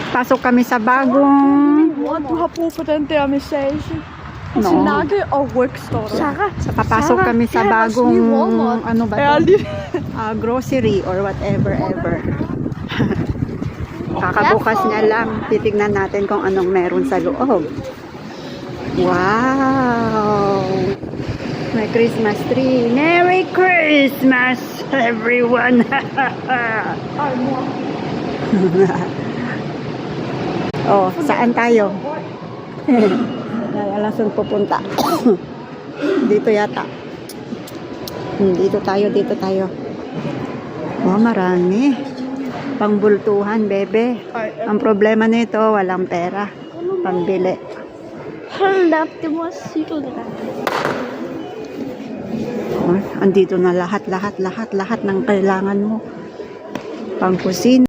Pasok kami sa bagong... Du har brug for den der massage. No. Til nakke og rygstøtter. Sarah. Papasok kami sa bagong... Ano ba to? Ærligt. Grocery or whatever ever. Kakabukas niya lang. Titignan natin kung anong meron sa loob. Wow! May Christmas tree. Merry Christmas, everyone! Oh, saan tayo? Alam saan pupunta. Dito yata. Dito tayo. Oh, marami. Pangbultuhan, bebe. Ang problema nito, walang pera. Pambili. Hold up, det må cykel det der. Oh, andito na lahat ng kailangan mo. Pang kusina.